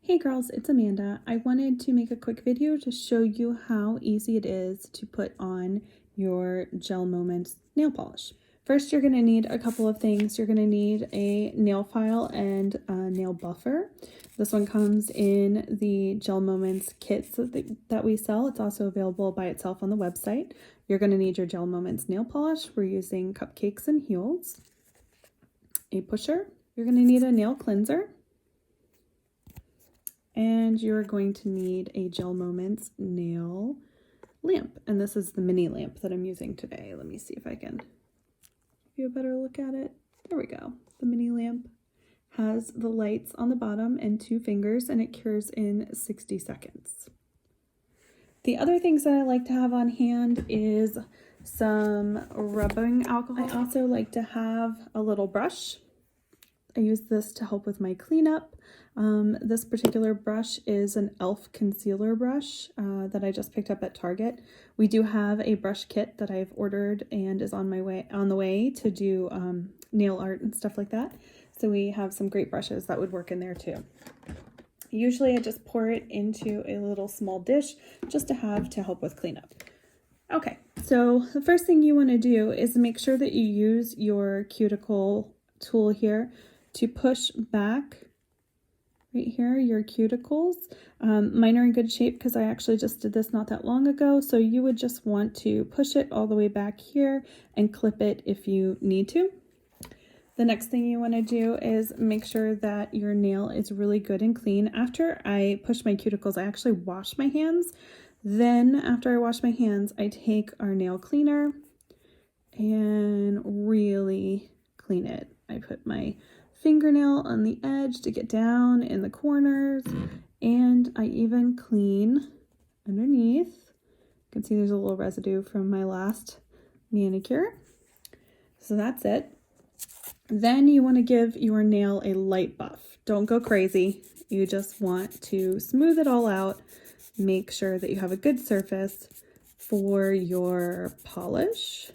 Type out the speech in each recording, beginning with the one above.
Hey girls, it's Amanda. I wanted to make a quick video to show you how easy it is to put on your GelMoment nail polish. First, you're going to need a couple of things. You're going to need a nail file and a nail buffer. This one comes in the GelMoments kits that we sell. It's also available by itself on the website. You're going to need your GelMoments nail polish. We're using Cupcakes and Heels. A pusher. You're going to need a nail cleanser. And you're going to need a GelMoments nail lamp. And this is the mini lamp that I'm using today. Let me see if I can give you a better look at it. There we go. The mini lamp has the lights on the bottom and 2 fingers, and it cures in 60 seconds. The other things that I like to have on hand is some rubbing alcohol. I also like to have a little brush. I use this to help with my cleanup. This particular brush is an e.l.f. concealer brush that I just picked up at Target. We do have a brush kit that I've ordered and is on the way to do nail art and stuff like that. So we have some great brushes that would work in there too. Usually I just pour it into a little small dish just to have to help with cleanup. Okay, so the first thing you want to do is make sure that you use your cuticle tool here to push back right here, your cuticles. Mine are in good shape because I actually just did this not that long ago. So you would just want to push it all the way back here and clip it if you need to. The next thing you want to do is make sure that your nail is really good and clean. After I push my cuticles, I actually wash my hands. Then after I wash my hands, I take our nail cleaner and really clean it. I put my fingernail on the edge to get down in the corners, and I even clean underneath. You can see there's a little residue from my last manicure. So that's it. Then you want to give your nail a light buff. Don't go crazy. You just want to smooth it all out. Make sure that you have a good surface for your polish.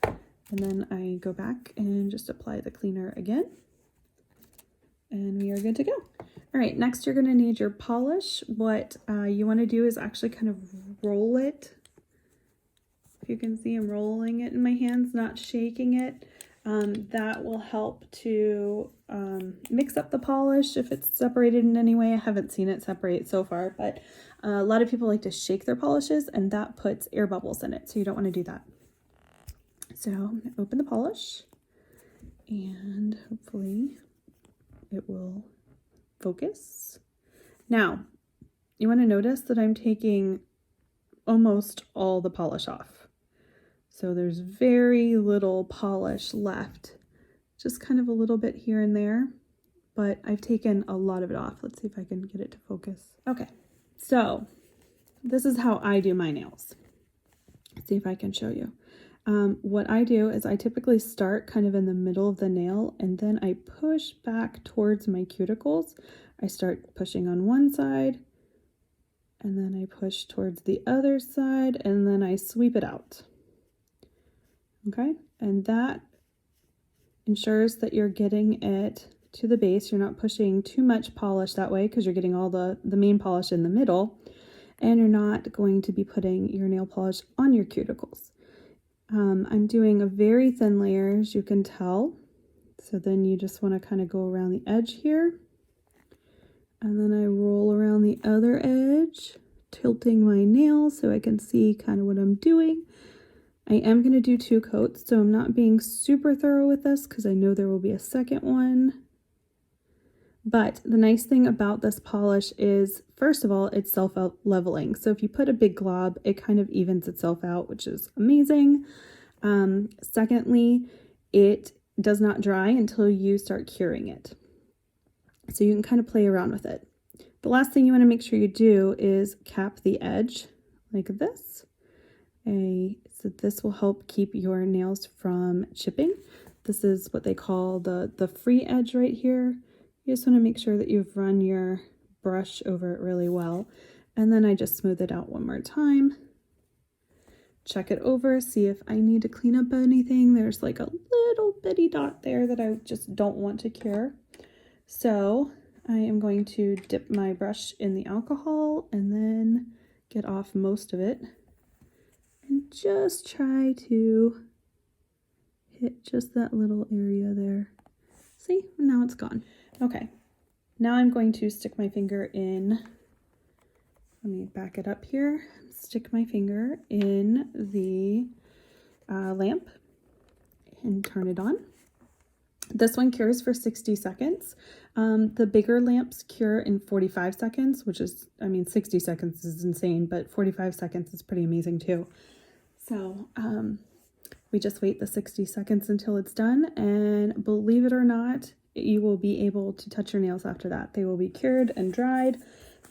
And then I go back and just apply the cleaner again. And we are good to go. All right, next you're gonna need your polish. What you wanna do is actually kind of roll it. If you can see, I'm rolling it in my hands, not shaking it. That will help to mix up the polish if it's separated in any way. I haven't seen it separate so far, but a lot of people like to shake their polishes, and that puts air bubbles in it, so you don't wanna do that. So I'm gonna open the polish, and hopefully it will focus. Now, you want to notice that I'm taking almost all the polish off. So there's very little polish left, just kind of a little bit here and there, but I've taken a lot of it off. Let's see if I can get it to focus. Okay, so this is how I do my nails. Let's see if I can show you. What I do is I typically start kind of in the middle of the nail, and then I push back towards my cuticles. I start pushing on one side, and then I push towards the other side, and then I sweep it out. Okay, and that ensures that you're getting it to the base. You're not pushing too much polish that way because you're getting all the main polish in the middle, and you're not going to be putting your nail polish on your cuticles. I'm doing a very thin layer, as you can tell. So then you just want to kind of go around the edge here. And then I roll around the other edge, tilting my nail so I can see kind of what I'm doing. I am going to do 2 coats, so I'm not being super thorough with this because I know there will be a second one. But the nice thing about this polish is, first of all, it's self-leveling. So if you put a big glob, it kind of evens itself out, which is amazing. Secondly, it does not dry until you start curing it. So you can kind of play around with it. The last thing you want to make sure you do is cap the edge like this. So this will help keep your nails from chipping. This is what they call the free edge right here. You just want to make sure that you've run your brush over it really well. And then I just smooth it out one more time. Check it over, see if I need to clean up anything. There's like a little bitty dot there that I just don't want to cure. So I am going to dip my brush in the alcohol and then get off most of it and just try to hit just that little area there. See, now it's gone. Okay, now I'm going to stick my finger in, let me back it up here, stick my finger in the lamp and turn it on. This one cures for 60 seconds. The bigger lamps cure in 45 seconds, which is, I mean, 60 seconds is insane, but 45 seconds is pretty amazing too. So we just wait the 60 seconds until it's done, and believe it or not, you will be able to touch your nails after that. They will be cured and dried,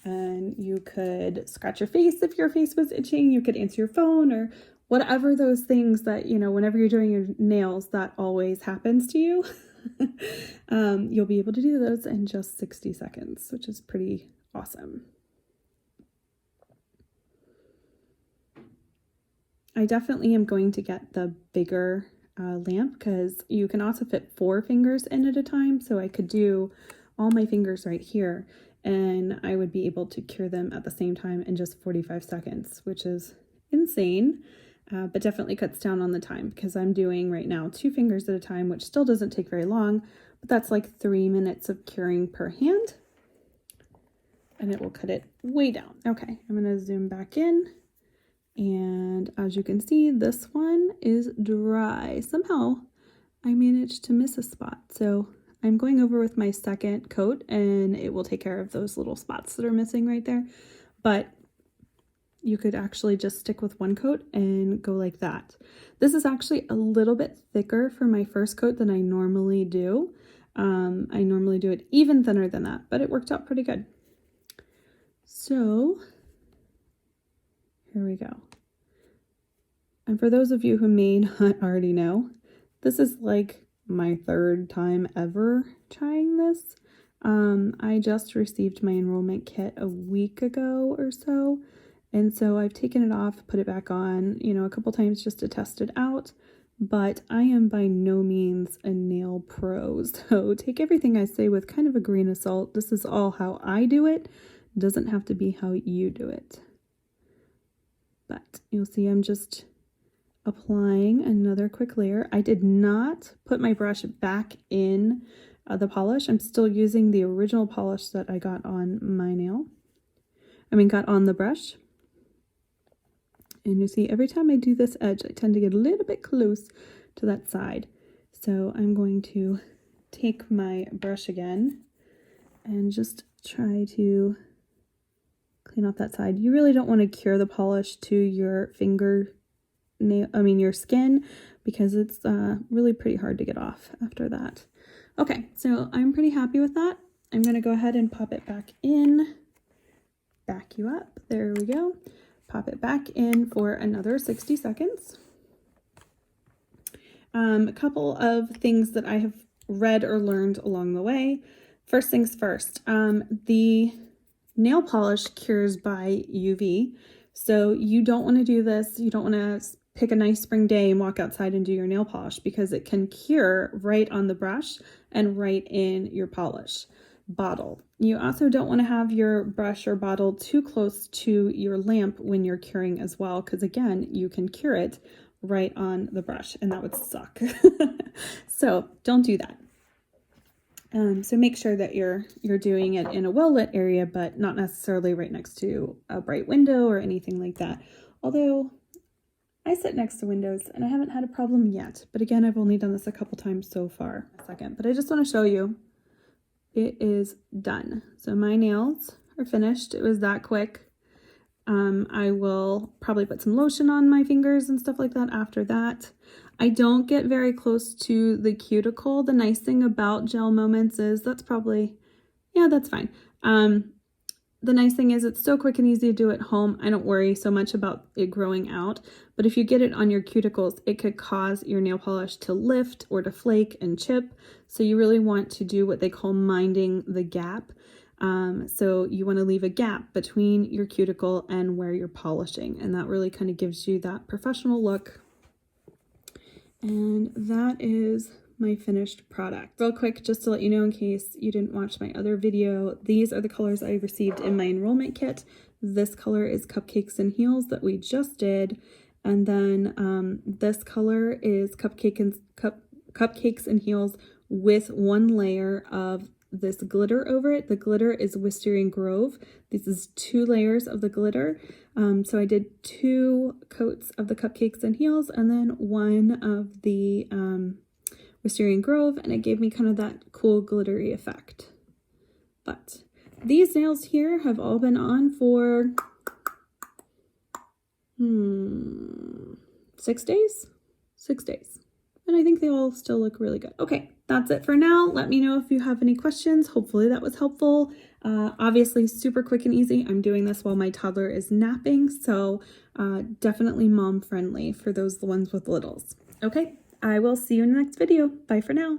and you could scratch your face if your face was itching. You could answer your phone or whatever those things that, you know, whenever you're doing your nails, that always happens to you. You'll be able to do those in just 60 seconds, which is pretty awesome. I definitely am going to get the bigger lamp because you can also fit 4 fingers in at a time. So I could do all my fingers right here and I would be able to cure them at the same time in just 45 seconds, which is insane. But definitely cuts down on the time because I'm doing right now 2 fingers at a time, which still doesn't take very long, but that's like 3 minutes of curing per hand, and it will cut it way down. Okay, I'm gonna zoom back in, and as you can see, this one is dry. Somehow I managed to miss a spot, so I'm going over with my second coat, and it will take care of those little spots that are missing right there. But you could actually just stick with 1 coat and go like that. This is actually a little bit thicker for my first coat than I normally do. I normally do it even thinner than that, but it worked out pretty good. So here we go. And for those of you who may not already know, this is like my 3rd time ever trying this. I just received my enrollment kit a week ago or so. And so I've taken it off, put it back on, you know, a couple times just to test it out, but I am by no means a nail pro. So take everything I say with kind of a grain of salt. This is all how I do it. It doesn't have to be how you do it. But you'll see I'm just applying another quick layer. I did not put my brush back in the polish. I'm still using the original polish that I got on my nail. Got on the brush. And you see, every time I do this edge, I tend to get a little bit close to that side. So I'm going to take my brush again and just try to clean off that side. You really don't want to cure the polish to your your skin, because it's really pretty hard to get off after that. Okay, so I'm pretty happy with that. I'm going to go ahead and pop it back in. Back you up. There we go. Pop it back in for another 60 seconds. A couple of things that I have read or learned along the way. First things first, the nail polish cures by UV. So you don't want to do this. You don't want to pick a nice spring day and walk outside and do your nail polish, because it can cure right on the brush and right in your polish bottle. You also don't want to have your brush or bottle too close to your lamp when you're curing as well, because again, you can cure it right on the brush and that would suck. So don't do that. So make sure that you're doing it in a well-lit area, but not necessarily right next to a bright window or anything like that. Although I sit next to windows and I haven't had a problem yet. But again, I've only done this a couple times so far. But I just want to show you it is done. So my nails are finished. It was that quick. I will probably put some lotion on my fingers and stuff like that after that. I don't get very close to the cuticle. The nice thing about GelMoments is that's probably, yeah, that's fine. The nice thing is it's so quick and easy to do at home. I don't worry so much about it growing out, but if you get it on your cuticles, it could cause your nail polish to lift or to flake and chip. So you really want to do what they call minding the gap. So you want to leave a gap between your cuticle and where you're polishing, and that really kind of gives you that professional look. And that is my finished product. Real quick, just to let you know in case you didn't watch my other video, these are the colors I received in my enrollment kit. This color is Cupcakes and Heels that we just did. And then this color is Cupcakes and Heels with one layer of this glitter over it. The glitter is Wisteria Grove. This is 2 layers of the glitter. So I did 2 coats of the Cupcakes and Heels and then 1 of the Wisteria Grove, and it gave me kind of that cool glittery effect. But these nails here have all been on for 6 days? 6 days. And I think they all still look really good. Okay, that's it for now. Let me know if you have any questions. Hopefully that was helpful. Obviously super quick and easy. I'm doing this while my toddler is napping, so definitely mom friendly for the ones with littles. Okay, I will see you in the next video. Bye for now.